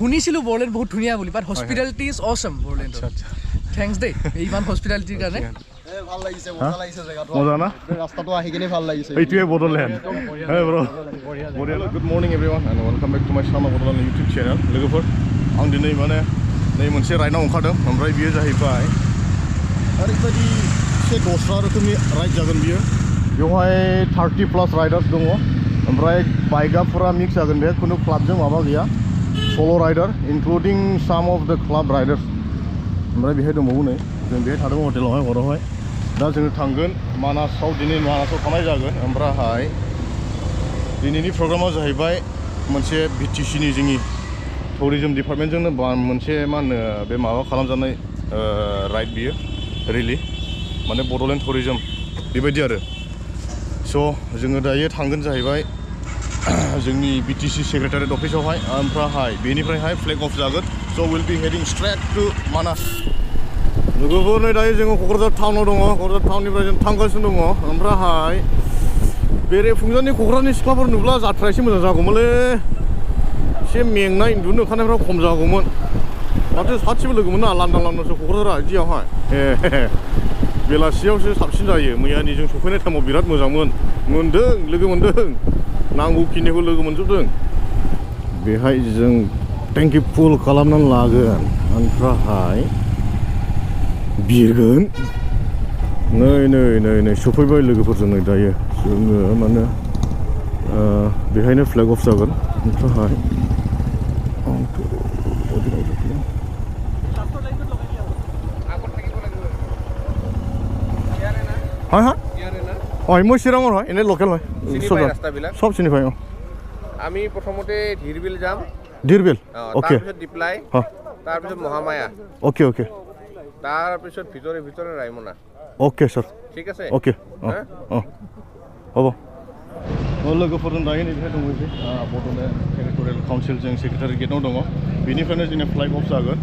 শুনিছিলো বৰলেণ্ড বহুত ধুনীয়া বুলি but hospitality is Assam Bodoland thanks দে ইমান হস্পিটেলিটিৰ কাৰণে ভাল লাগিছে মজা লাগিছে জায়গাটো মজা না ৰাস্তাটো আহি কিনে ভাল লাগিছে এইটোৱে Bodoland hey bro good morning everyone and welcome back to my channel Bodoland YouTube channel लोगोफोर आं दिनै माने नै मोनसे राइडआव ओंखारदों ओमफ्राय बियो जाहैबाय ओरैबायदि एसे दस्रा रोखोमनि राइड जागोन बियो बेवहाय 30+ राइडार्स दङ ओमफ्राय बाइकआ पुरा मिक्स जागोन बे खुनु क्लाबजों माबा गैया सलो राइडार इंक्लुडिं सम अफ द क्लाब राइडार्स ओमफ्राय बेहाय दंबावो नै जों बेहाय थादों हटेलावहाय हरावहाय दा जोङो थांगोन मानासाव दिनै मानासाव थांनाय जागोन ओमफ्राय दिनैनि प्रग्रामा जाहैबाय मोनसे BTC नि जोंनि टुरिज्म डिपार्टमेन्टजोंनो मोनसे मा होनो बे माबा खालामजानाय राइड बियो रिलि माने बडोलेन्ड टुरिज्म बेबायदि आरो स' जोङो दायो थांगोन जाहैबाय जोंनि BTC सेक्रेटारियेट अफिसावहाय ओमफ्राय बेनिफ्रायहाय फ्लेग अफ जागोन स' विल बी हेडिं स्ट्रेट टु मानास लोगोफोर नै दायो जोङो क'क्राझार टाउनाव दङ क'क्राझार टाउननिफ्राय जों थांगासिनो दङ ओमफ्राय बेरेफुंजानि क'क्राझारनि सिख्लाफोर नुब्ला जाथ्राया एसे मोजां जागौमोनलै एसे मेंनाय उन्दुनो ओंखारनायफ्रा खम जागौमोन माथो सासेबो लोगो मोना लांदां लांदांसो क'क्राझारा बिदियावहाय बेलासियावसो साबसिन जायो मैयानि जों सफैनाय टाइमाव बिराद मोजांमोन मोनदों लोगो मोनदों नांगौखिनिखौ लोगो मोनजोबदों बेहाय जों टेंकि फुल खालामनानै लागोन ओमफ्राय बिरगोन नै सफैबाय लोगोफोरजों नै दायो जोङो माने बेहायनो फ्लेग अफ जागोन ओमफ्राय হয় মই চিৰাঙৰ হয় এনে লোকেল হয় সব চিনি পাই আমি প্ৰথমতে ধীৰবিল যাম ধীৰবিল ওকে তাৰপিছত ডিপ্লাই তাৰপিছত মহামায়া ওকে ওকে তাৰপিছত ভিতৰে ৰাইমনা ओके सर ঠিক আছে ओके হ'ব लोगोफोरजों दायो नैबेहाय दङ जे बड'लेण्ड टेरिटरियेल काउन्सिलजों सेक्रेटारियेटआव दङ बेनिफ्रायनो जोंना फ्लाइट अफ जागोन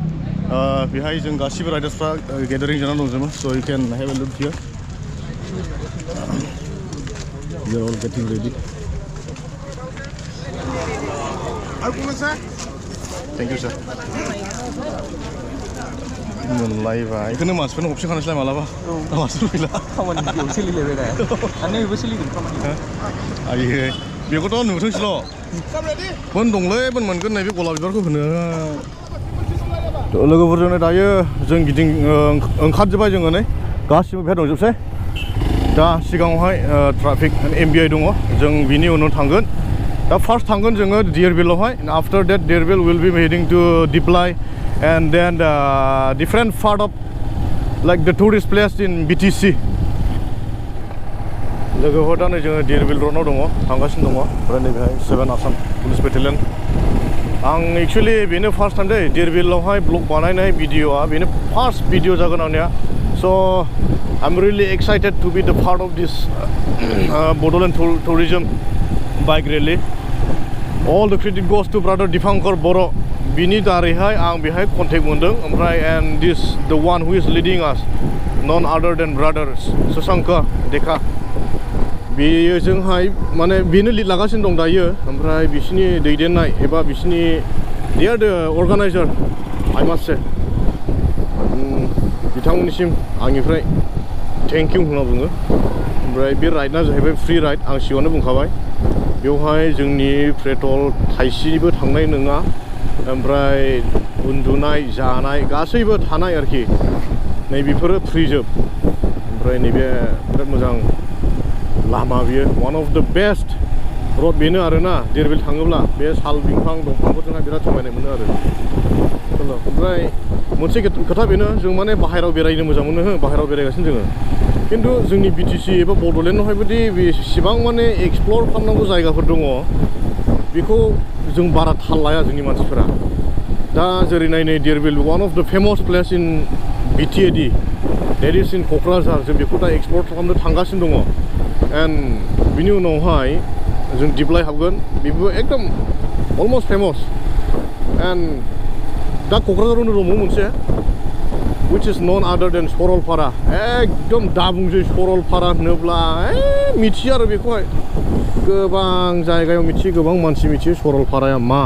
बेहाय जों गासिबो राइडार्सफ्रा गेदारिं जानानै दंजोबो so' you can have a look here we are all getting ready thank you sir मोनलायबाय बेखौनो मानसिफोरनो अपसन खालामनोसैलाय मालाबा मानसिफोर फैला खामानि सोलिलायबाय दा नैबो सोलिगोन खामानि आयै बेखौथ' नुथोंसैल' मोन दंलै मोनगोन नैबे गलाब बिबारखौ होनो लोगोफोरजोंनो दायो जों गिदिं ओंखारजोब्बाय जोङो नै गासिबो बेहाय दंजोबसै दा सिगाङावहाय ट्राफिक MBI दङ जों बिनि उनाव थांगोन दा फार्स्ट थांगोन जोङो डियरबिलावहाय after that Dhirbeel will be heading to Diplai and then different part of like the tourist place in BTC लोगोफोर दा नै जोङो डियरबिल र'डआव दङ थांगासिनो दङ ओमफ्राय नैबेहाय 7 आसाम पुलिस बेटेलियन आं एक्चुअलि बेनो फार्स्ट टाइम दै डियरबिलावहाय ब्लग बानायनाय भिडिअ'आ बेनो फार्स्ट भिडिअ जागोन आंनिया स' आइ M really excited to be the part of this Bodoland tourism bike rally all the credit goes to brother Dipankar बर' बिनि दारैहाय आं बेहाय कन्टेक्ट मोनदों ओमफ्राय and this the one who is leading us none other than brothers Susanka Deka बेयो जोंहाय माने बेनो लिड लागासिनो दं दायो ओमफ्राय बिसिनि दैदेननाय एबा बिसिनि they are the organizer I must say बिथांमोननिसिम आंनिफ्राय थेंक इउ होनना बुङो ओमफ्राय बे राइडआ जाहैबाय फ्रि राइड आं सिगाङावनो बुंखाबाय बेवहाय जोंनि पेट्रल थाइसेबो थांनाय नङा ओमफ्राय उन्दुनाय जानाय गासैबो थानाय आरोखि नैबेफोरो फ्रिजोब ओमफ्राय नैबे बिराद मोजां लामा बियो वान अफ द बेस्ट रड बेनो आरोना डियरबिल थाङोब्ला बे साल बिफां दंफांफोरजोंहाय बिराद समायनाय मोनो आरो ओमफ्राय मोनसे खोथा बेनो जों माने बाहेरायाव बेरायनो मोजां मोनो बाहेरायाव बेरायगासिनो जोङो खिन्थु जोंनि BTC एबा बड'लेण्डआवहायबोदि बेसेबां माने एक्सप्लर खालामनांगौ जायगाफोर दङ बेखौ जों बारा थाल लाया जोंनि मानसिफोरा दा जेरै नायनै डियरबिल one of the famous place in BTAD that is in Kokrajhar जों बेखौ दा एक्सप्लर खालामनो थांगासिनो दङ एन्ड बिनि उनावहाय जों दिप्लाय हाबगोन बेबो एकदम अलमस्ट फेमास एन्ड दा क'क्राझारावनो दङ मोनसे which is none other than Saralpara एकदम दाबुंसै सरलपारा होनोब्ला मिथियो आरो बेखौहाय गोबां जायगायाव मिथियो गोबां मानसि मिथियो सरलपाराया मा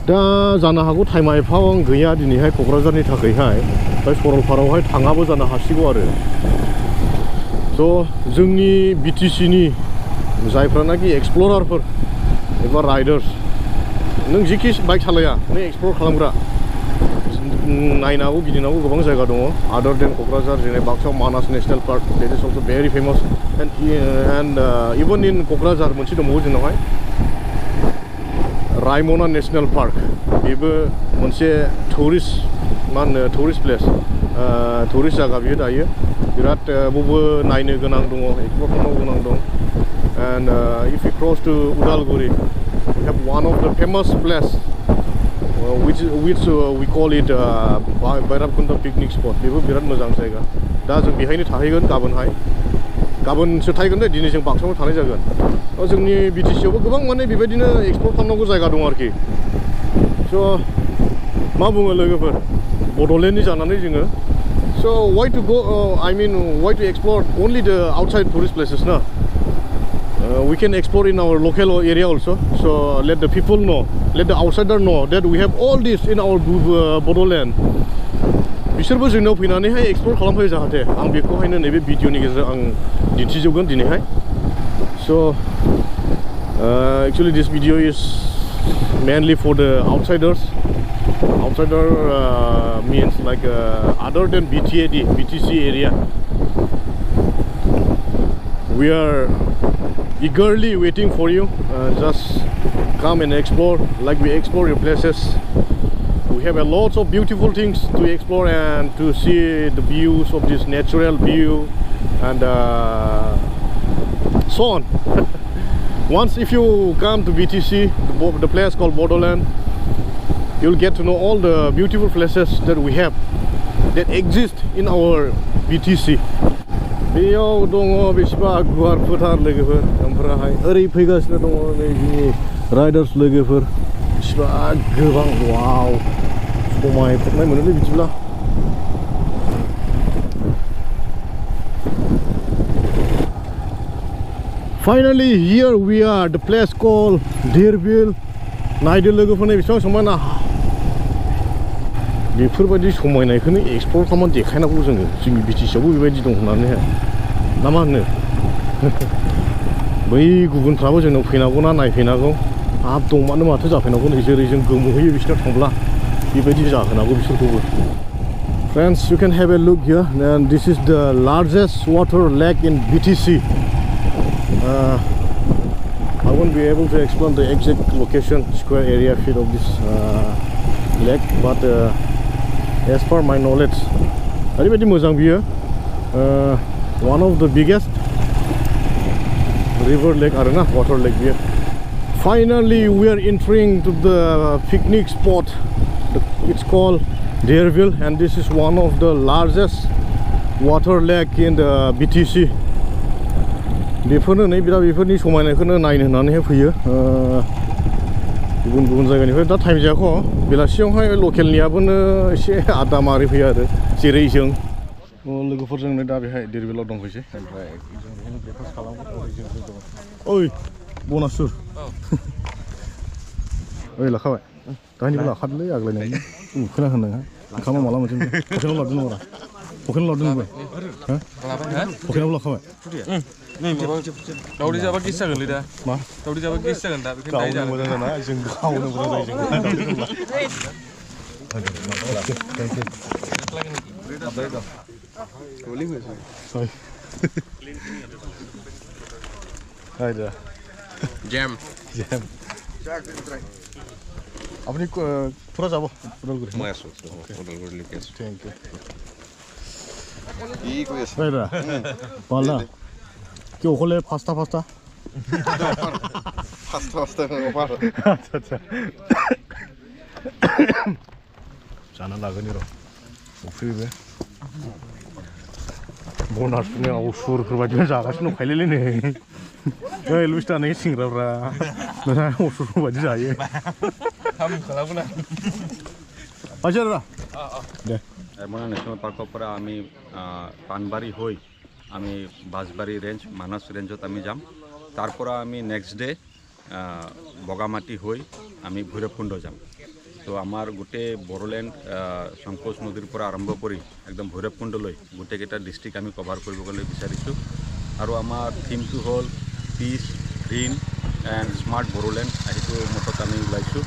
दा जानो हागौ टाइमा एफाबां गैया दिनैहाय क'क्राझारनि थाखायहाय ओमफ्राय सरलपारायावहाय थाङाबो जानो हासिगौ आरो स' जोंनि BTCनि जायफ्रानाखि एक्सप्लरारफोर एबा राइडार्स नों जिखि बाइक सालाया नों एक्सप्लर खालामग्रा नायनांगौ गिदिंनांगौ गोबां जायगा दङ आदार देन क'क्राझार जेरै बाक्सायाव Manas national park that is also' very famous and even in Kokrajhar मोनसे दंबावो जोंनावहाय रायमना नेसनेल पार्क बेबो मोनसे टुरिस्ट मा होनो टुरिस्ट प्लेस टुरिस्ट जायगा बियो दायो बिराद बबो नायनो गोनां दङ एक्सप्लर खालामनो गोनां दं and if you cross to Udalguri we have one of the famous place which we call it Bhairabkunda picnic spot बेबो बिराद मोजां जायगा दा जों बेहायनो थाहैगोन गाबोनसो थाहैगोन दे दिनै जों बाक्सायाव थानाय जागोन जोंनि BTC आवबो गोबां माने बेबायदिनो एक्सप्लर खालामनांगौ जायगा दं आरोखि स' मा बुङो लोगोफोर बड'लेण्डनि जानानै जोङो so why to go I mean why to explore only the outside tourist places na we can explore in our local area also so let the people know let the outsider know that we have all this in our Bodoland बिसोरबो जोंनाव फैनानैहाय explore खालामफैयो जाहाथे आं बेखौहायनो नैबे भिडिअनि गेजेरजों आं दिन्थिजोबगोन दिनैहाय so actually this video is mainly for the outsiders means like other than BTC area we are eagerly waiting for you just come and explore like we explore your places we have a lot of beautiful things to explore and to see the views of this natural view and so on once if you come to BTC the place called Borderland you'll get to know all the beautiful places that we have that exist in our BTC बेयाव दङ बेसेबा गुवार फोथार लोगोफोर ओमफ्राय ओरै फैगासिनो दङ नै जोंनि राइडार्स लोगोफोर बेसेबा गोबां वाव समायफबनाय मोनोलै बिदिब्ला finally here we are the place called Day-1 नायदो लोगोफोरनि बेसेबां समायना बेफोरबायदि समायनायखौनो एक्सप्लर खालामनानै देखायनांगौ जोङो जोंनि BTC आवबो बेबायदि दं होननानैहाय ना मा होनो बै गुबुनफ्राबो जोंनाव फैनांगौ ना नायफैनांगौ हाब दंमानो माथो जाफैनांगौ नै जेरै जों गोमोहैयो बिसोरनाव थांब्ला बेबायदि जाहोनांगौ बिसोरखौबो friends you can have a look here and this is the largest water lake in BTC I won't be able to explain the exact location square area feet of this lake but as per my knowledge ओरैबायदि मोजां बियो one of the biggest river lake arena water lake बियो finally we are entering to the picnic spot it's called Day-1 and this is one of the largest water lake in the BTC बेफोरनो नै बिराद बेफोरनि समायनायखौनो नायनो होननानैहाय फैयो गुबुन जायगानिफ्राय दा टाइम जायाखै बेलासियावहाय लकेलनियाबोनो एसे आदा मारि फैयो आरो जेरै जों लोगोफोरजोंनो दा बेहाय Day-1 दंफैसै ओमफ्राय जों बेहायनो ब्रेकफास्ट खालामो ओइ बनासुर ओइ लाखाबाय दानिबो लाखादोलै आग्लायनाय खोनाहोनोहा ओंखामा माला मोनसे पकेटाव लादों नङा पकेटाव लादों नङा पकेटाव लाखाबाय दावदै जाबा गेस जागोनलै दा मा दावदै जाबा गेस जागोन दा बेखायनो दाय गावनो मोजां जाना जों गावनो मोजां जायो जों জ্যাম আপনি পুরা যাব উদালগুৰি মই আছো ওদালগুৰি লিখি আছো থ্যাংক ইউ কি কৈ আছে ভাইরা পালা কি ওখলে ফাস্টা ফাস্টা অফার আচ্ছা আচ্ছা জানা লাগেনি र' उफ्रिबो बनासनि असुरफोरबायदि जागासिनो दंखायोलै नै ओइ लुइस्टा नै सिंग्राफ्रा नोंहा असुरफोरबायदि जायो हाम खालामोना आजारा दे रायमना नेशनल पार्कर पर आमी पानबारी हई आमी बासबारी रेंज मानस रेंजत आमी जाम तारपर आमी नेक्स्ट डे बगामाटी हई आमी भैरवकुंड जाम তো আমাৰ গোটেই বড়োলেণ্ড সংকোচ নদীৰ পৰা আৰম্ভ কৰি একদম ভৈৰৱকুণ্ডলৈ গোটেইকেইটা ডিষ্ট্ৰিক্ট আমি কভাৰ কৰিবলৈ বিচাৰিছোঁ আৰু আমাৰ থিমটো হ'ল peace green and smart Bodoland সেইটো মতত আমি ওলাইছোঁ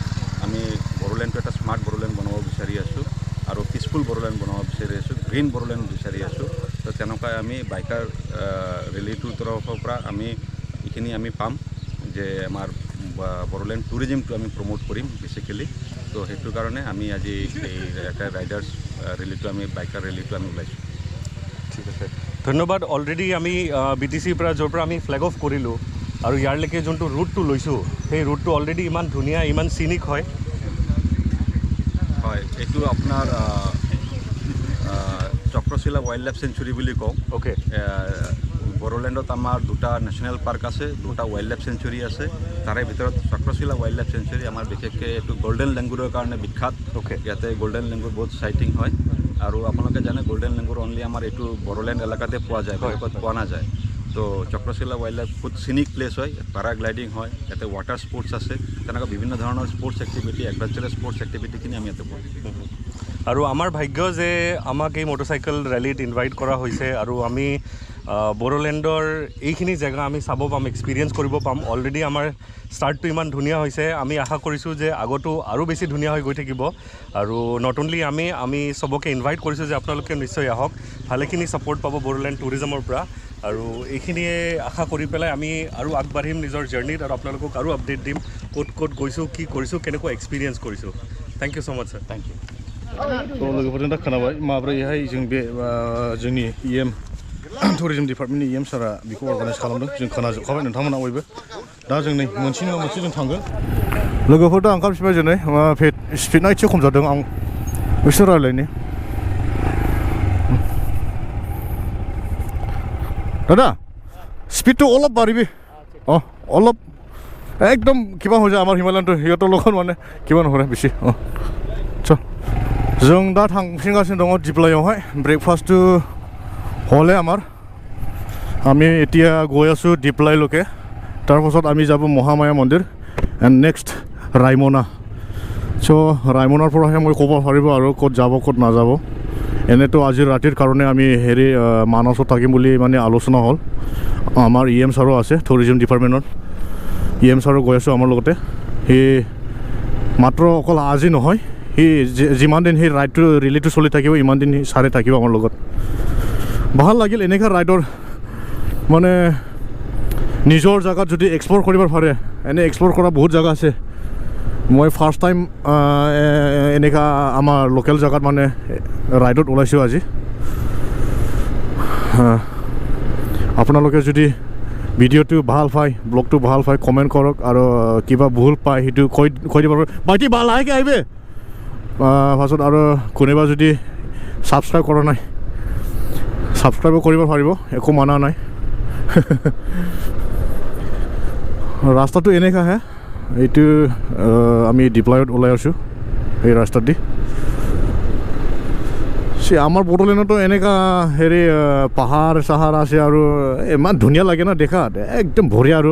আমি বড়োলেণ্ডটো এটা স্মাৰ্ট বড়োলেণ্ড বনাব বিচাৰি আছোঁ আৰু পিচফুল বড়োলেণ্ড বনাব বিচাৰি আছোঁ গ্ৰীণ বড়োলেণ্ড বিচাৰি আছোঁ তো তেনেকুৱাই আমি বাইকাৰ ৰেলীটোৰ তৰফৰ পৰা আমি এইখিনি আমি পাম যে আমাৰ বড়োলেণ্ড টুৰিজিমটো আমি প্ৰমোট কৰিম বেচিকেলি তো সেইটোৰ কাৰণে আমি আজি এই এটা ৰাইডাৰ্ছ ৰেলীটো আমি বাইকাৰ ৰেলীটো আমি ওলাইছোঁ ঠিক আছে ধন্যবাদ অলৰেডি আমি BTCৰ পৰা য'ৰ পৰা আমি ফ্লেগ অফ কৰিলোঁ আৰু ইয়াৰলৈকে যোনটো ৰুটটো লৈছোঁ সেই ৰুটটো অলৰেডি ইমান ধুনীয়া ইমান চিনিক হয় হয় এইটো আপোনাৰ চক্ৰশিলা ৱাইল্ড লাইফ চেঞ্চুৰী বুলি কওঁ অ'কে বড়োলেণ্ডত আমাৰ দুটা নেশ্যনেল পাৰ্ক আছে দুটা ৱাইল্ড লাইফ চেঞ্চুৰী আছে তাৰে ভিতৰত চক্ৰশিলা ৱাইল্ড লাইফ চেঞ্চুৰী আমাৰ বিশেষকৈ এইটো গল্ডেন লেংগুৰৰ কাৰণে বিখ্যাত অ'কে ইয়াতে গল্ডেন লেংগুৰ বহুত চাইটিং হয় আৰু আপোনালোকে জানে গল্ডেন লেংগুৰ অনলি আমাৰ এইটো বড়োলেণ্ড এলেকাতে পোৱা যায় বেলেগত পোৱা নাযায় তো চক্ৰশিলা ৱাইল্ড লাইফ বহুত চিনিক প্লেচ হয় পেৰাগ্লাইডিং হয় ইয়াতে ৱাটাৰ স্পৰ্টছ আছে তেনেকুৱা বিভিন্ন ধৰণৰ স্পৰ্টছ এক্টিভিটি এডভেঞ্চাৰাছ স্পৰ্টছ এক্টিভিটিখিনি আমি ইয়াতে কৰোঁ আৰু আমাৰ ভাগ্য যে আমাক এই মটৰচাইকেল ৰেলীত ইনভাইট কৰা হৈছে আৰু আমি বড়োলেণ্ডৰ এইখিনি জেগা আমি চাব পাম এক্সপিৰিয়েঞ্চ কৰিব পাম অলৰেডি আমাৰ ষ্টাৰ্টটো ইমান ধুনীয়া হৈছে আমি আশা কৰিছোঁ যে আগতো আৰু বেছি ধুনীয়া হৈ গৈ থাকিব আৰু নট অনলি আমি চবকে ইনভাইট কৰিছোঁ যে আপোনালোকে নিশ্চয় আহক ভালেখিনি ছাপোৰ্ট পাব বড়োলেণ্ড টুৰিজমৰ পৰা আৰু এইখিনিয়ে আশা কৰি পেলাই আমি আৰু আগবাঢ়িম নিজৰ জাৰ্ণিত আৰু আপোনালোকক আৰু আপডেট দিম ক'ত ক'ত গৈছোঁ কি কৰিছোঁ কেনেকুৱা এক্সপিৰিয়েঞ্চ কৰিছোঁ thank you so' much sir thank you थ' लोगोफोरजों दा खोनाबाय माब्रैहाय जों बे जोंनि टुरिजम डिपार्टमेन्टनि सारा बेखौ अर्गानाइज खालामदों जों खोनाजोबखाबाय नोंथांमोना बयबो दा जों नै मोनसे नङा मोनसे जों थांगोन लोगोफोर दा ओंखारफिनबाय जों नै स्पिडआ एसे खम जादों आं बिसोर रायलायनि दादा स्पिडটো অলপ বাঢ়িবি অলপ একদম কিবা হৈ যায় আমাৰ হিমালয়ানটো সিহঁতৰ লগত মানে কিবা নহৰে বেছি जों दा थांफिनगासिनो दङ दिप्लायावहाय ब्रेकफास्टটো হ'লে আমাৰ আমি এতিয়া গৈ আছোঁ দিপ্লাইলৈকে তাৰপাছত আমি যাব মহামায়া মন্দিৰ এণ্ড নেক্সট ৰাইমনা চ' ৰাইমনাৰ পৰাহে মই ক'ব পাৰিব আৰু ক'ত যাব ক'ত নাযাব এনেতো আজি ৰাতিৰ কাৰণে আমি হেৰি মানসত থাকিম বুলি মানে আলোচনা হ'ল আমাৰ ছাৰো আছে টুৰিজম ডিপাৰ্টমেণ্টৰ ছাৰো গৈ আছোঁ আমাৰ লগতে সি মাত্ৰ অকল আজি নহয় সি যিমান দিন সেই ৰাইডটো ৰিলেটো চলি থাকিব ইমান দিন ছাৰে থাকিব আমাৰ লগত ভাল লাগিল এনেকুৱা ৰাইডৰ মানে নিজৰ জেগাত যদি এক্সপ্ল'ৰ কৰিব পাৰে এনে এক্সপ্ল'ৰ কৰা বহুত জেগা আছে মই ফাৰ্ষ্ট টাইম এনেকুৱা আমাৰ লোকেল জেগাত মানে ৰাইডত ওলাইছোঁ আজি আপোনালোকে যদি ভিডিঅ'টো ভাল পায় ব্লগটো ভাল পায় কমেণ্ট কৰক আৰু কিবা ভুল পায় সেইটো কৈ দিব বাকী ভাল লাহেকৈ আহিবে পাছত আৰু কোনোবা যদি ছাবস্ক্ৰাইব কৰা নাই ছাবস্ক্ৰাইবো কৰিব পাৰিব একো মানা নাই ৰাস্তাটো এনেকুৱাহে এইটো আমি ডিপ্লাইত ওলাই আছোঁ এই ৰাস্তাত দি আমাৰ বড়োলেণ্ডতো এনেকুৱা হেৰি পাহাৰ চাহাৰ আছে আৰু ইমান ধুনীয়া লাগে ন দেখাত একদম বঢ়িয়া আৰু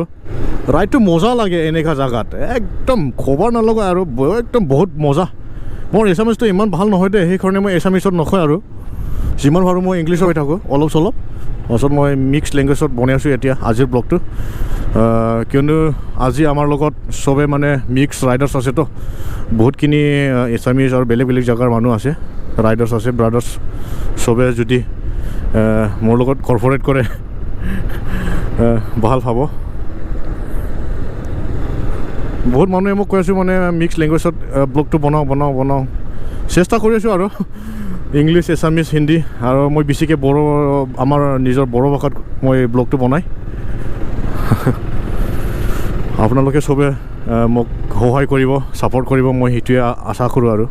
ৰাইডটো মজা লাগে এনেকুৱা জেগাত একদম খবৰ নলগা আৰু একদম বহুত মজা মোৰ এছামিজটো ইমান ভাল নহয় দে সেইকাৰণে মই এছামিজত নকয় আৰু যিমান পাৰোঁ মই ইংলিছত হৈ থাকোঁ অলপ চলপ পাছত মই মিক্স লেংগুৱেজত বনাই আছোঁ এতিয়া আজিৰ ব্লগটো কিয়নো আজি আমাৰ লগত চবে মানে মিক্স ৰাইডাৰ্ছ আছেতো বহুতখিনি এছামিজ আৰু বেলেগ বেলেগ জেগাৰ মানুহ আছে ৰাইডাৰ্ছ আছে ব্ৰাদাৰ্ছ চবে যদি মোৰ লগত কৰ্পৰেট কৰে ভাল পাব বহুত মানুহে মোক কৈ আছোঁ মানে মিক্স লেংগুৱেজত ব্লগটো বনাওঁ চেষ্টা কৰি আছোঁ আৰু ইংলিছ এছামিজ হিন্দী আৰু মই বেছিকৈ বড়ো আমাৰ নিজৰ বড়ো ভাষাত মই ব্লগটো বনাই আপোনালোকে চবে মোক সহায় কৰিব ছাপৰ্ট কৰিব মই সেইটোৱে আশা কৰোঁ আৰু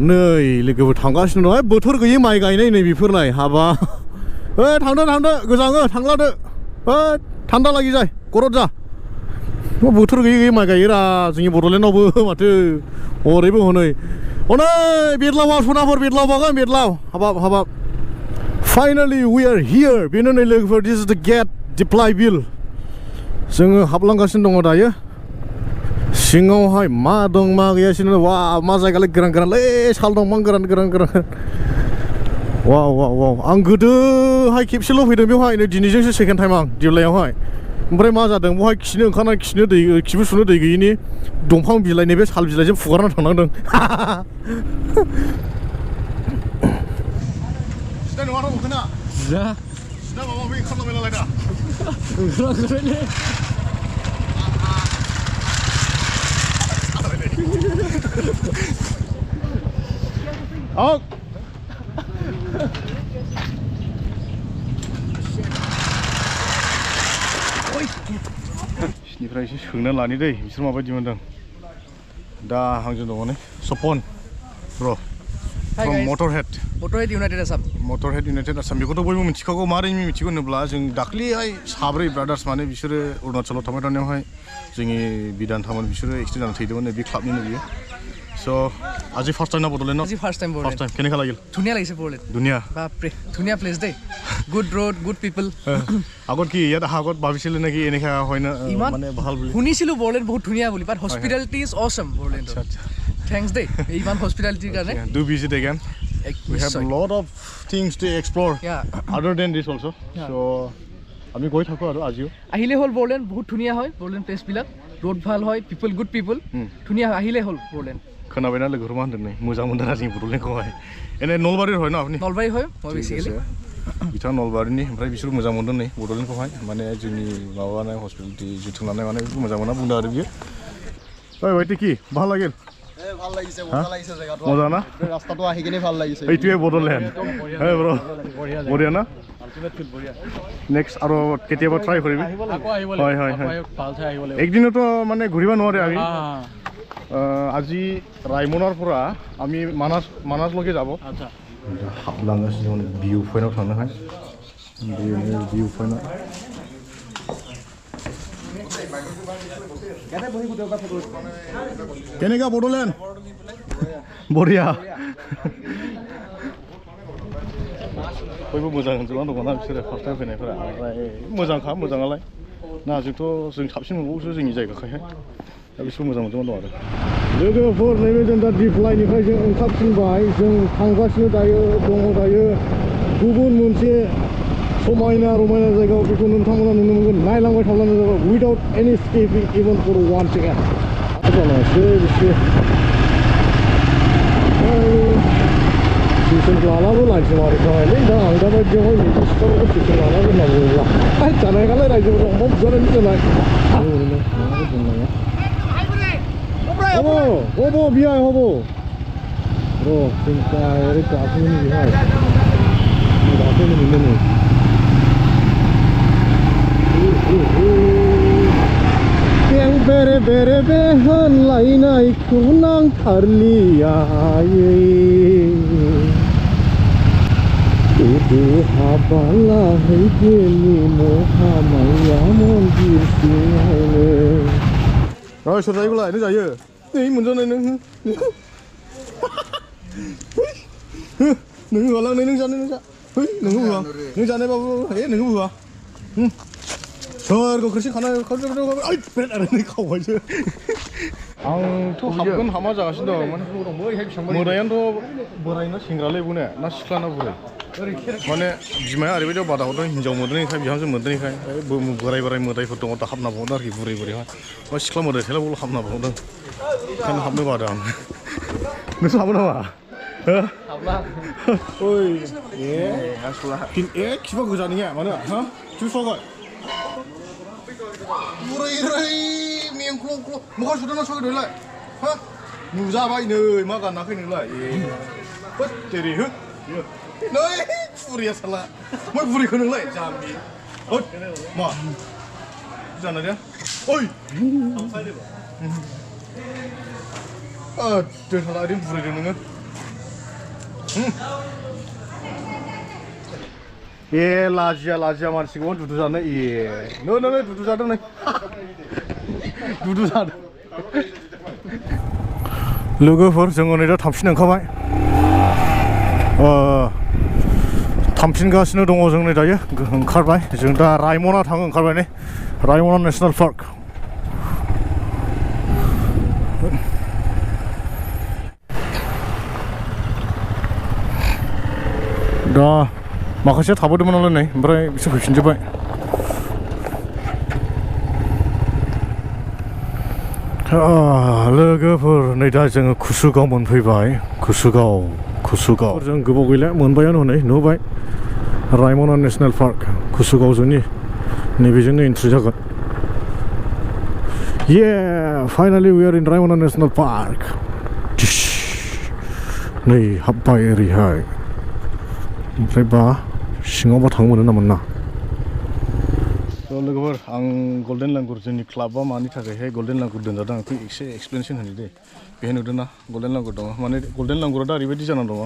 नै लोगोफोर थांगासिनो दं बोथोर गैयै माइ गायनाय नै बेफोरलाय हाबा थांदो गोजाङो थांलादो थान्दा लागि जाय गरद जा बोथोर गैयै माइ गायोरा जोंनि बड'लेण्डआवबो माथो ओरैबो हनै हनै बेदलावा सनाफोर बेदलावबागोन बेदलाव हाबाब फाइनालि वी आर हियर बेनो नै लोगोफोर दिस इज द गेट दिप्लाय बिल जोङो हाबलांगासिनो दङ दायो सिङावहाय मा दं मा गैया सिनो वा मा जायगालाय गोरान गोरानलै साल दंफां गोरान गोरान गोरान वाव वाव वाव आं गोदोहाय खेबसेल' फैदों बेवहाय नै दिनैजोंसो सेकेन्ड टाइम आं दिप्लायावहाय ओमफ्राय मा जादों बेवहाय खिनो ओंखारनाय खिनो दै खिबु सुनो दै गैयिनि दंफां बिलाइनि बे साल बिलाइजों फुगारना थांनांदों सिदा नङा रावबो खोना जा सिदा माबा माबि ओंखारलांबाय नालाय दा ओंखारलांबायलै Out. बिनिफ्राय एसे सोंना लानि दै बिसोर माबायदि मोनदों दा आंजों दङ नै सपन ब्र from Motorhead United Assam Motorhead United Assam बेखौथ' बयबो मिथिखागौ मारै मिथिगौ होनोब्ला जों दाख्लैहाय साब्रै ब्रादार्स माने बिसोरो अरुणाचलाव थांबाय थानायावहाय जोंनि बिदानथामोन बिसोरो एक्सिडेन्ट जानानै थैदोंमोन बे क्लाबनिनो बियो So, আজি ফার্স্ট টাইম না বড়োলেন্ড আজি ফার্স্ট টাইম ফার্স্ট টাইম কেনেকা লাগিল ধুনীয়া লাগিছে বড়োলেন্ড ধুনীয়া বাপৰে ধুনীয়া প্লেস দেই গুড রোড গুড পিপল আগত কি ইয়াত আগত ভাবিছিল নেকি এনেকা হয় না মানে ভাল বুলি শুনিছিলো বড়োলেন্ড বহুত ধুনীয়া বুলি বাট হসপিটালিটি ইজ অসম বড়োলেন্ড আচ্ছা থ্যাঙ্কস দেই ইমান হসপিটালিটিৰ কাৰণে do visit again we have a lot of things to explore other than this also so আমি গৈ থাকো আৰু আজিও আহিলে হল বড়োলেন্ড বহুত ধুনীয়া হয় বড়োলেন্ড প্লেস বিলাক রোড ভাল হয় পিপল গুড পিপল ধুনীয়া আহিলে হল বড়োলেন্ড खोनाबायना लोगोफोर मा होनदों नै मोजां मोनदों आरो जोंनि बड'लेण्डखौहाय एने नलबारि হয় ना আপনি नलबारि হয় बेसिकली बिथां नलबारिनि ओमफ्राय बिसोर मोजां मोनदों नै बड'लेण्डखौहाय माने जोंनि माबानाय हस्पिटालिटी जोथोन लानाय माने मोजां मोना बुंदों आरो बियो ओइ ভাইটি কি ভাল লাগিল ভাল লাগিছে মজা লাগিছে জায়গাটো মজা না ৰাস্তাটো আহি কিনে ভাল লাগিছে এইটোৱে বডোলেণ্ড হে ব্ৰ বঢ়িয়া না নেক্সট আৰু কেতিয়াবা ট্ৰাই কৰিবি হয় হয় হয় একদিনতো মানে ঘূৰিব নোৱাৰে আমি আজি ৰাইমনাৰ পৰা আমি মানাসলৈকে যাব আচ্ছা হাবলাংগাसिनो ভিউ পইণ্টত थांनो हाय ভিউ পইণ্ট কেনেকা বড়োলেণ্ড বঢ়িয়া बयबो मोजां होनजोबना दङ ना बिसोरो फार्स्ट टाइम फैनायफोरा ओमफ्राय मोजांखा मोजाङालाय ना जोंथ' जों साबसिन मोनबावोसो जोंनि जायगाखायहाय दा बिसोर मोजां मोनजोबना दं आरो लोगोफोर नैबे जों दा दिप्लायनिफ्राय जों ओंखारफिनबाय जों थांगासिनो दङ दायो गुबुन मोनसे समायना रमायना जायगायाव बेखौ नोंथांमोना नुनो मोनगोन नायलांबाय थाब्लानो जाबाय without any skipping even for one second Season lalabu lanjut mari kau ini dah angka baju kau ini sekarang season lalabu nak buat. Jangan kalau lagi orang bukan itu nak. Hobo biar hobo. Bro, tinggal ini kafe ini biar. Kafe ini mana? Yang bere behan lain aku nang karlia. Itu habala hidini Muhammadya mondir sini. Rồi sửa tay lại nó dài giờ. Này muốn cho này nưng. Nưng vào lăng này nưng ra. Nưng vừa. Nưng ra này bao ấy nưng vừa. Rồi có cái gì khả năng có ai biết ở đây không phải chứ. आंथ' हाबगोन हामा जागासिनो दं माने मोदायानोथ' बोरायना सेंग्रालाय बुने ना सिख्लाना बुरै माने बिमाया ओरैबायदियाव बादा हरदों हिनजाव मोदोननिखाय बिहामजो मोदोननिखाय बोराय मोदायफोर दङ दा हाबना बावदों आरोखि बुरैहाय मा सिख्ला मोदाय थेला बावल' हाबना बावदों ओंखायनो हाबनो बादों आं नोंसो हाबो नामा हो हाबला ओइ खिबा गोजानिया मानो हा खिबु सगाय बुरै मेंख्लं मोखां सुदोंना सगाय नोंलाय हा नुजाबाय नै मा गानाखै नोंलाय होद तेरि होद नै बुरिया साला मा बुरिखौ नोंलाय जाम्बि होद मा जाना दे ओइ साला ओरैनो बुरिदों नोङो ए लाजिया मानसिखौ दुदु जानो ए नै दुदु जादों नै दुदु जादों लोगोफोर जोङो नै दा थांफिननो ओंखारबाय थांफिनगासिनो दङ जों नै दायो ओंखारबाय जों दा रायमना थाङो ओंखारबाय नै रायमना नेसनेल पार्क दा माखासे थाबोदोंमोन नालाय नै ओमफ्राय बिसोर फैफिनजोब्बाय लोगोफोर नै दा जोङो कुसुगाव मोनफैबाय कुसुगाव जों गोबाव गैला मोनबायानो हनै नुबाय रायमना नेसनेल पार्क कुसुगाव जोंनि नैबेजोंनो एन्ट्रि जागोन finally we are in Raimona national park नै हाब्बाय ओरैहाय ओमफ्राय बा सिङावबा थांनो मोनो ना मोना लोगोफोर आं गल्डेन लांगुर जोंनि क्लाबा मानि थाखायहाय गल्डेन लांगुर दोनजादों आं एसे एक्सप्लेनेसन होनो दे बेहाय नुदों ना गल्डेन लांगुर दङ माने गल्डेन लांगुरा दा ओरैबायदि जानानै दङ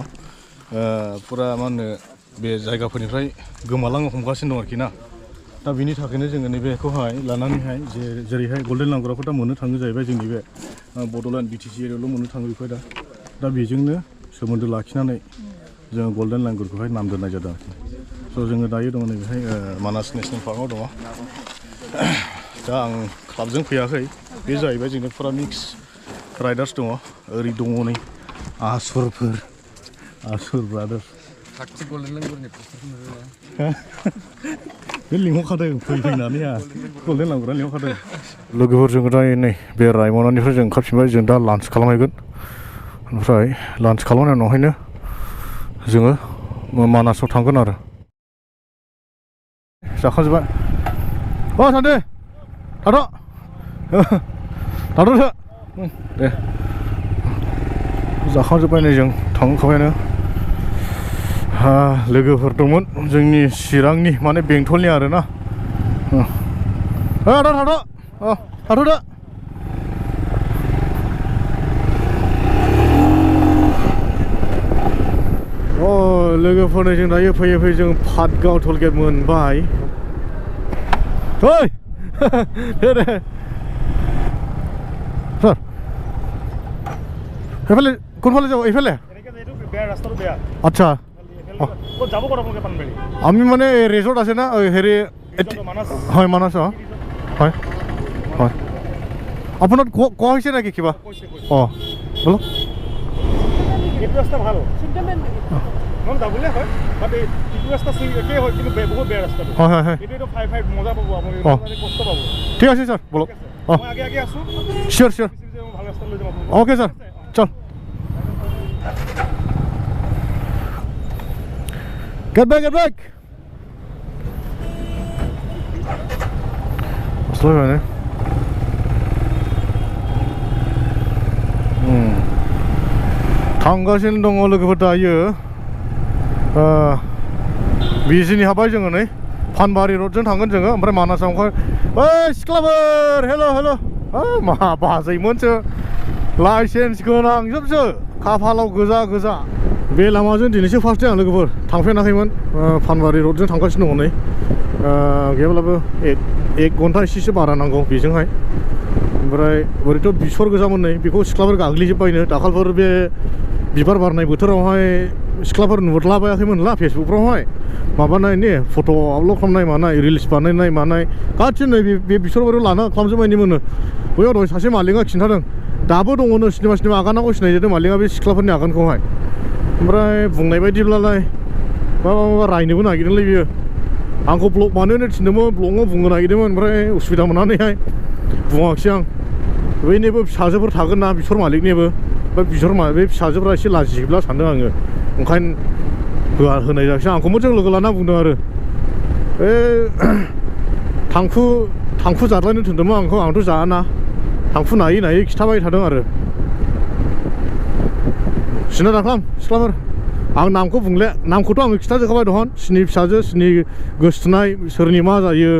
फुरा मा होनो बे जायगाफोरनिफ्राय गोमालांनो हमगासिनो दं आरोखि ना दा बिनि थाखायनो जोङो नैबेखौहाय लानानैहाय जेरैहाय गल्डेन लांगुराखौ दा मोननो थाङो जाहैबाय जोंनि बे बड'लेण्ड BTC एरियायावल' मोननो थाङो बेखौ दा बेजोंनो सोमोन्दो लाखिनानै जोङो गल्डेन लांगुरखौहाय नाम दोननाय जादों आरोखि स' जोङो दायो दङ नैबेहाय मानास नेसनेल पार्कआव दङ दा आं क्लाबजों फैयाखै बे जाहैबाय जोंनि फुरा मिक्स राइडार्स दङ ओरै दङ नै आसुर ब्रादार्स बे लिंहरखादों फैनानै गल्डेन लांगुरा लिंहरखादों लोगोफोर जोङो दा नै बे रायमनानिफ्राय जों ओंखारफिनबाय जों दा लान्च खालामहैगोन ओमफ्राय लान्च खालामनायनि उनावहायनो जोङो मानासाव थांगोन आरो जाखांजोब्बाय सान्दे थाथ' दे जाखांजोब्बाय नै जों थांखाबायानो लोगोफोर दंमोन जोंनि चिरांनि माने बेंटलनि आरो ना थाथ'दो लोगोफोरनो जों दायो फैयै जों पाटगाव टलगेट मोनबाय दे सार এইফালে কোনফালে যাব এইফালে আচ্ছা আমি মানে ৰিজৰ্ট আছে না হেৰি হয় মানাস হয় হয় আপোনাক কোৱা হৈছে নেকি কিবা বলক এইটো ৰাস্তা ভাল যাবলৈ হয় বাট এইটো ৰাস্তা একেই হয় কিন্তু বহুত বেয়া ৰাস্তা হয় হয় হয় এইটো 5 মজা পাব আপুনি কষ্ট পাব ঠিক আছে স্যার বলক মই আগে আছো শিওর ভাল ৰাস্তা লৈ যাম ওকে স্যার চল Get back! Slow down, eh? थांगासिनो दङ लोगोफोर दायो बिजिनि हाबाय जोङो नै फानबारि रडजों थांगोन जोङो ओमफ्राय मानासाव ओइ सिख्लाफोर हेल' मा बाजैमोनसो लाइसेन्स गोनांजोबसो खाफालाव गोजा बे लामाजों दिनैसो फार्स्ट टाइम लोगोफोर थांफेराखैमोन फानबारि रडजों थांगासिनो दङ नै गैयाब्लाबो 1 घन्टा एसेसो बारा नांगौ बेजोंहाय ओमफ्राय ओरैथ' बिसर गोजामोन नै बेखौ सिख्लाफोर गाग्लिजोब्बायनो दाखालिफोर बे बिबार बारनाय बोथोरावहाय सिख्लाफोर नुहरलाबायाखैमोनला फेसबुकफ्रावहाय माबानाय ने फट' आपल'ड खालामनाय मानाय रिल्स बानायनाय मानाय गासिबो नै बे बिसरबारियाव लाना खालामजोबबायनि मोनो बैयाव दहाय सासे मालिकआ खिन्थादों दाबो दङनो सिनेमा आगानाव सिनाय जादों मालिकआ बे सिख्लाफोरनि आगानखौहाय ओमफ्राय बुंनाय बायदिब्लालाय माबा रायनोबो नागिरदोंलै बियो आंखौ ब्लग बानायनो थिनदोंमोन ब्लगाव बुंनो नागिरदोंमोन ओमफ्राय उसुबिदा मोननानैहाय बुङाखिसै आं बैनिबो फिसाजोफोर थागोन ना बिसर मालिकनिबो बे फिसाजोफ्रा एसे लाजियोब्ला सानदों आङो ओंखायनो होनाय जायाखिसै आंखौ मोजां लोगो लाना बुंदों आरो थांखु जाद्लायनो थिनदोंमोन आंथ' जायाना थांखु नायै खिथाबाय थादों आरो सिना दाखालाम सिख्लाफोर आं नामखौ बुंले नामखौथ' आङो खिथाजोबखाबाय दहन सिनि फिसाजो सिनि गोसोथोनाय सोरनि मा जायो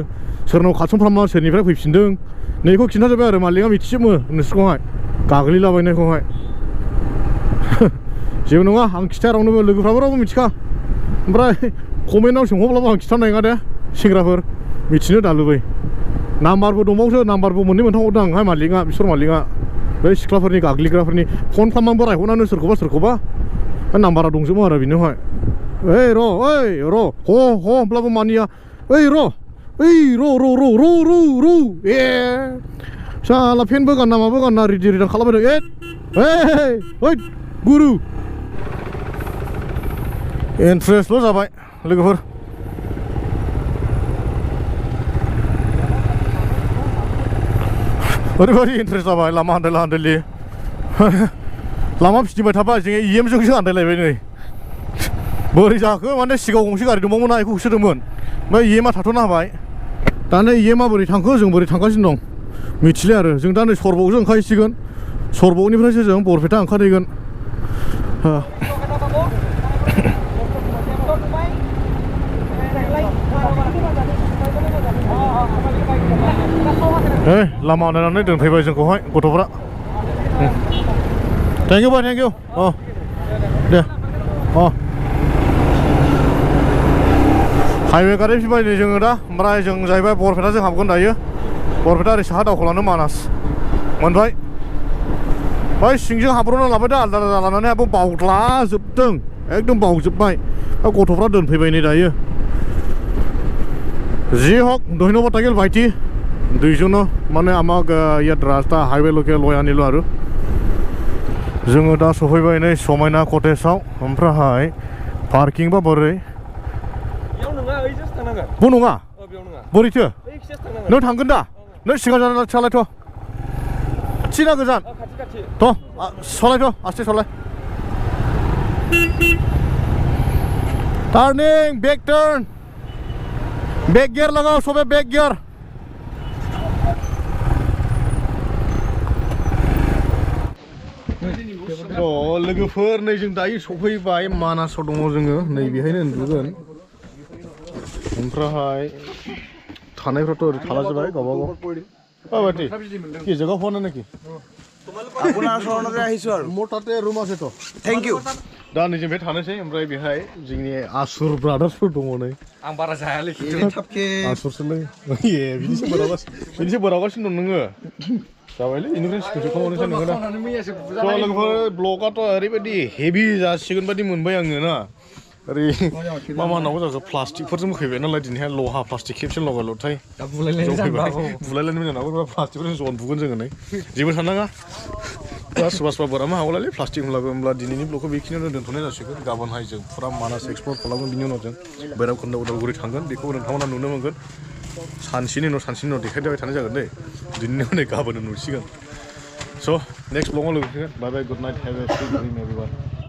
सोरनाव खारसनफ्रामा सोरनिफ्राय फैफिनदों नैखौ खिन्थाजोब्बाय आरो मालिकआ मिथिजोबो नोंसोरखौहाय गाग्लिलाबायनायखौहाय जेबो नङा आं खिथाया रावनोबो लोगोफ्राबो रावबो मिथिखा ओमफ्राय कमेन्टआव सोंहरब्लाबो आं खिथानाय नङा दे सेंग्राफोर मिथिनो दालुबै नाम्बारबो दंबावसो नाम्बारबो मोननै मोनथाम हरदों आंहाय मालिकआ बिसोर मालिकआ बै सिख्लाफोरनि गाग्लिग्राफोरनि फन खालामनानैबो रायहरनानै सोरखौबा नाम्बारा दंजोबो आरो बेनोहाय ओइ र' होमब्लाबो मानिया ओइ र' ए साला फेनबो गानना माबो गानना रिदि रिदां खालामबाय ओइ गुरु इन्ट्रेस्टल' जाबाय लोगोफोर ओरैबायदि इन्ट्रेस्ट जाबाय लामा आन्दायलि लामा फिदिंबाय थाबा जोङो EM-जोंसो आन्दायलायबाय नै बोरै जाखो माने सिगाङाव गंसे गारि दंबावोमोन ना बेखौ होसोदोंमोन ओमफ्राय EM-आ थाथ'ना होबाय दा नै EM-आ बोरै थांखो जों बोरै थांगासिनो दं मिथिले आरो जों दा नै सरबकजों ओंखारहैसिगोन सरबकनिफ्रायसो जों बरपेटा ओंखारहैगोन लामा नायनानै दोनफैबाय जोंखौहाय गथ'फ्रा thank you bye thank you the highway गारि फैबाय नै जोङो दा ओमफ्राय जों जाहैबाय बरपेटाजों हाबगोन दायो बरपेटा ओरै साहा दावखोलांनो मानास मोनबाय बै सिंजों हाब्र'ना लाबाय दा आलदा आलदा लानानै आबो बावग्लाजोबदों एकदम बावजोबबाय दा गथ'फ्रा दोनफैबाय नै दायो जी हक धन्यबाद থাকিল ভাইটি দুইজনো মানে আমাক ইয়াত ৰাস্তা হাইৱেলৈকে লৈ আনিলোঁ আৰু जोङो दा सफैबाय नै समायना कटेजआव ओमफ्राय पार्किं बा बोरै बो नङा बोरैथो नों थांगोन दा नों सिगां सालायथ' खाथिना गोजान थ' सालायथ' आस्ते सालाय टार्निं बेक टार्न बैक गियर लगाओ सबे बैक गियर लोगोफोर नै जों दायो सफैबाय मानासाव दङ जोङो नै बेहायनो उन्दुगोन ओमफ्राय थानायफ्राथ' ओरै थालाजोबबाय गावबागाव बाबादि কি জায়গা ফোন নাকি আপোনাৰ শৰণতে আহিছো আৰু মোৰ তাতে ৰুম আছেতো थैंक यू दा नै जों बे थानोसै ओमफ्राय बेहाय जोंनि आसुर ब्रादार्सफोर दङ नै आं बारा जायालै थाबके आसुरसोलै बिनिसो बोरावगासिनो दं नोङो जाबायलै इनिफ्राय स्क्रिनशट खालामनोसै नोङो दा लोगोफोर ब्लगआथ' ओरैबायदि हेभि जासिगोन बायदि मोनबाय आङो ना ओरै मा नांगौ जाखो प्लास्टिकफोरजों फैबाय नालाय दिनैहाय लहा प्लास्टिक खेबसे लगायल'थाय बुलायलायनो मोजां नांगौ प्लास्टिकफोरजों जन बुगोन जोङो नै जेबो साननाङा सोरबा सोरबा बोरामा हागौलाय प्लास्टिक होनब्ला दिनैनि ब्लगखौ बेखिनियावनो दोनथ'नाय जासिगोन गाबोनहाय जों फुरा मानास एक्सप्लर खालामगोन बिनि उनाव जों भैरबकुन्द उदालगुरि थांगोन बेखौ नोंथांमोना नुनो मोनगोन सानसेनि उनाव देखायबाय थानाय जागोन दै दिनैनि उनाव गाबोन नुसिगोन स' नेक्स्ट ब्लगाव लोगो मोनगोन bye bye good night have a free dream एभरिवान